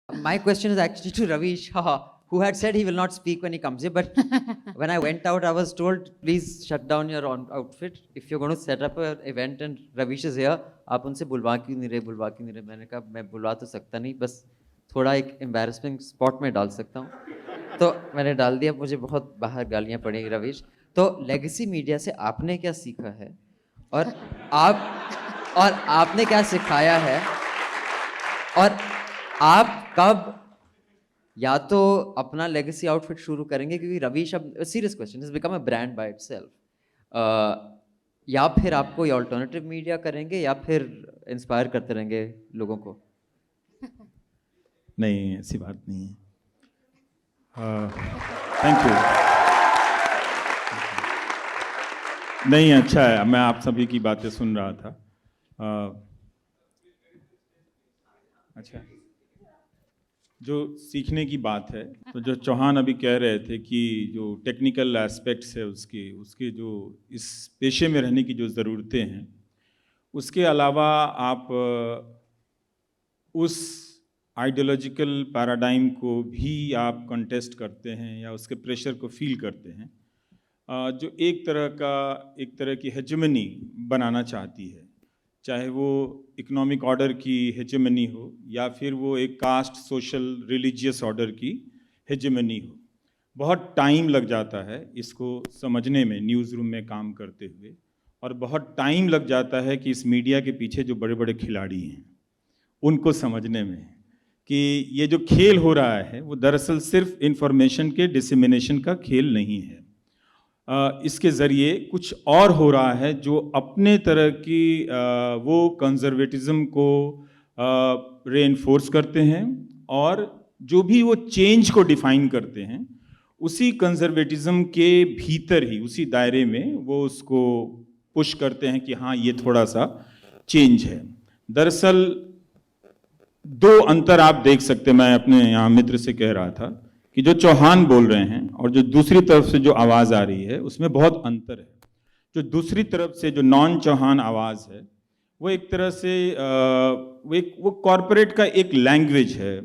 My question is actually to Ravi Shah, who had said he will not speak when he comes here. But when I went out, I was told, please shut down your outfit. If you're going to set up an event and Ravish is here, आप उनसे बुलवा क्यों नहीं रहे? मैंने कहा मैं बुलवा तो सकता नहीं, बस थोड़ा एक embarrassing spot में डाल सकता हूँ. तो मैंने डाल दिया. मुझे बहुत बाहर गालियाँ पड़ी रविश. तो लेगेसी मीडिया से आपने क्या सीखा है? और आपने क्या सिखाया है? और आप कब या तो अपना लेगेसी आउटफिट शुरू करेंगे, क्योंकि रवीश अब serious question is become a brand by itself, या फिर आप कोई अल्टरनेटिव मीडिया करेंगे या फिर इंस्पायर करते रहेंगे लोगों को? नहीं, ऐसी बात नहीं है. Thank you. नहीं, अच्छा है. मैं आप सभी की बातें सुन रहा था. अच्छा, जो सीखने की बात है, तो जो चौहान अभी कह रहे थे कि जो टेक्निकल एस्पेक्ट्स है उसके जो इस पेशे में रहने की जो ज़रूरतें हैं, उसके अलावा आप उस आइडियोलॉजिकल पैराडाइम को भी आप कंटेस्ट करते हैं या उसके प्रेशर को फील करते हैं, जो एक तरह की हेजेमनी बनाना चाहती है, चाहे वो इकोनॉमिक ऑर्डर की हेजेमनी हो या फिर वो एक कास्ट सोशल रिलीजियस ऑर्डर की हेजेमनी हो. बहुत टाइम लग जाता है इसको समझने में न्यूज़ रूम में काम करते हुए, और बहुत टाइम लग जाता है कि इस मीडिया के पीछे जो बड़े बड़े खिलाड़ी हैं उनको समझने में कि ये जो खेल हो रहा है वो दरअसल सिर्फ इंफॉर्मेशन के डिसेमिनेशन का खेल नहीं है. इसके ज़रिए कुछ और हो रहा है जो अपने तरह की वो कंजर्वेटिज्म को रेनफोर्स करते हैं, और जो भी वो चेंज को डिफाइन करते हैं उसी कंजर्वेटिज्म के भीतर ही, उसी दायरे में वो उसको पुश करते हैं कि हाँ ये थोड़ा सा चेंज है. दरअसल दो अंतर आप देख सकते, मैं अपने यहाँ मित्र से कह रहा था कि जो चौहान बोल रहे हैं और जो दूसरी तरफ से जो आवाज़ आ रही है उसमें बहुत अंतर है. जो दूसरी तरफ से जो नॉन चौहान आवाज़ है वो एक तरह से वो कॉरपोरेट का एक लैंग्वेज है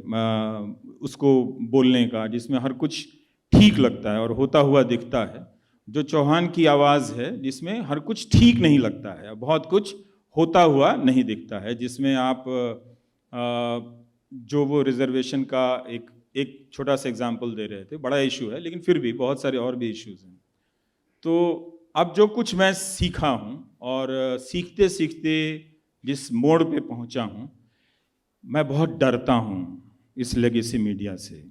उसको बोलने का, जिसमें हर कुछ ठीक लगता है और होता हुआ दिखता है. जो चौहान की आवाज़ है जिसमें हर कुछ ठीक नहीं लगता है, बहुत कुछ होता हुआ नहीं दिखता है, जिसमें आप जो वो रिजर्वेशन का एक छोटा सा एग्जाम्पल दे रहे थे, बड़ा इशू है लेकिन फिर भी बहुत सारे और भी इश्यूज हैं. तो अब जो कुछ मैं सीखा हूँ और सीखते सीखते जिस मोड़ पे पहुँचा हूँ, मैं बहुत डरता हूँ इस लेगेसी मीडिया से,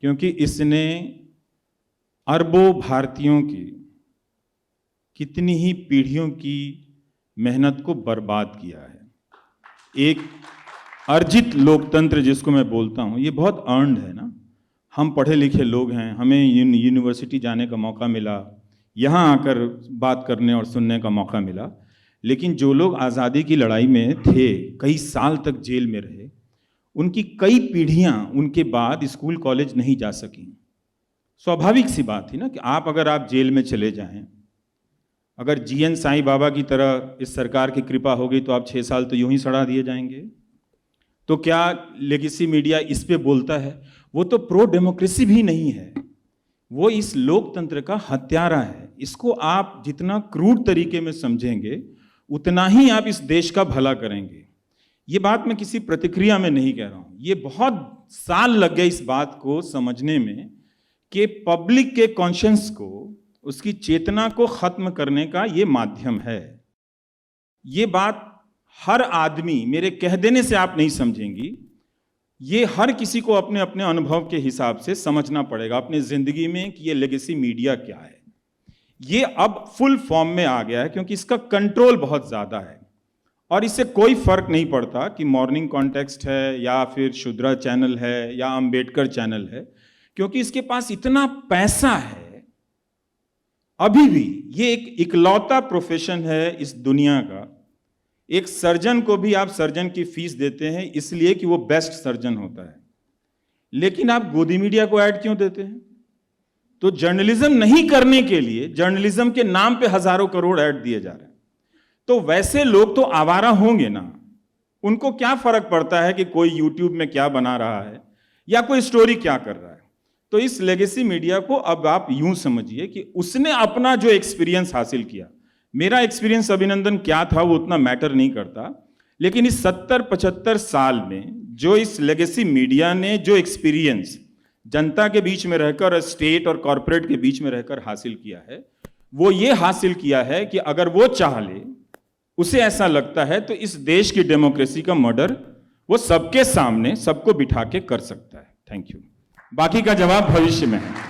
क्योंकि इसने अरबों भारतीयों की कितनी ही पीढ़ियों की मेहनत को बर्बाद किया है. एक अर्जित लोकतंत्र जिसको मैं बोलता हूँ, ये बहुत अर्नड है ना. हम पढ़े लिखे लोग हैं, हमें यूनिवर्सिटी जाने का मौका मिला, यहाँ आकर बात करने और सुनने का मौका मिला, लेकिन जो लोग आज़ादी की लड़ाई में थे, कई साल तक जेल में रहे, उनकी कई पीढ़ियाँ उनके बाद स्कूल कॉलेज नहीं जा सकीं. स्वाभाविक सी बात थी ना कि अगर आप जेल में चले जाएं, अगर जीएन साईं बाबा की तरह इस सरकार की कृपा होगी तो आप 6 साल तो यूं ही सड़ा दिए जाएंगे. तो क्या लेगेसी मीडिया इस पे बोलता है? वो तो प्रो डेमोक्रेसी भी नहीं है, वो इस लोकतंत्र का हत्यारा है. इसको आप जितना क्रूड तरीके में समझेंगे उतना ही आप इस देश का भला करेंगे. ये बात मैं किसी प्रतिक्रिया में नहीं कह रहा हूँ, ये बहुत साल लग गए इस बात को समझने में कि पब्लिक के कॉन्शियंस को, उसकी चेतना को खत्म करने का ये माध्यम है. ये बात हर आदमी मेरे कह देने से आप नहीं समझेंगी, ये हर किसी को अपने अपने अनुभव के हिसाब से समझना पड़ेगा अपनी जिंदगी में कि ये लेगेसी मीडिया क्या है. ये अब फुल फॉर्म में आ गया है क्योंकि इसका कंट्रोल बहुत ज़्यादा है, और इससे कोई फर्क नहीं पड़ता कि मॉर्निंग कॉन्टेक्स्ट है या फिर शुद्रा चैनल है या अंबेडकर चैनल है, क्योंकि इसके पास इतना पैसा है. अभी भी ये एक इकलौता प्रोफेशन है इस दुनिया का. एक सर्जन को भी आप सर्जन की फीस देते हैं इसलिए कि वो बेस्ट सर्जन होता है, लेकिन आप गोदी मीडिया को ऐड क्यों देते हैं? तो जर्नलिज्म नहीं करने के लिए जर्नलिज्म के नाम पे हजारों करोड़ ऐड दिए जा रहे हैं. तो वैसे लोग तो आवारा होंगे ना. उनको क्या फर्क पड़ता है कि कोई यूट्यूब में क्या बना रहा है या कोई स्टोरी क्या कर रहा है। तो इस लेगेसी मीडिया को अब आप यूं समझिए कि उसने अपना जो एक्सपीरियंस हासिल किया, मेरा एक्सपीरियंस अभिनंदन क्या था वो उतना मैटर नहीं करता, लेकिन इस 70-75 साल में जो इस लेगेसी मीडिया ने जो एक्सपीरियंस जनता के बीच में रहकर, स्टेट और कॉरपोरेट के बीच में रहकर हासिल किया है, वो ये हासिल किया है कि अगर वो चाह ले, उसे ऐसा लगता है तो इस देश की डेमोक्रेसी का मर्डर वो सबके सामने सबको बिठा के कर सकता है। Thank you. बाकी का जवाब भविष्य में है।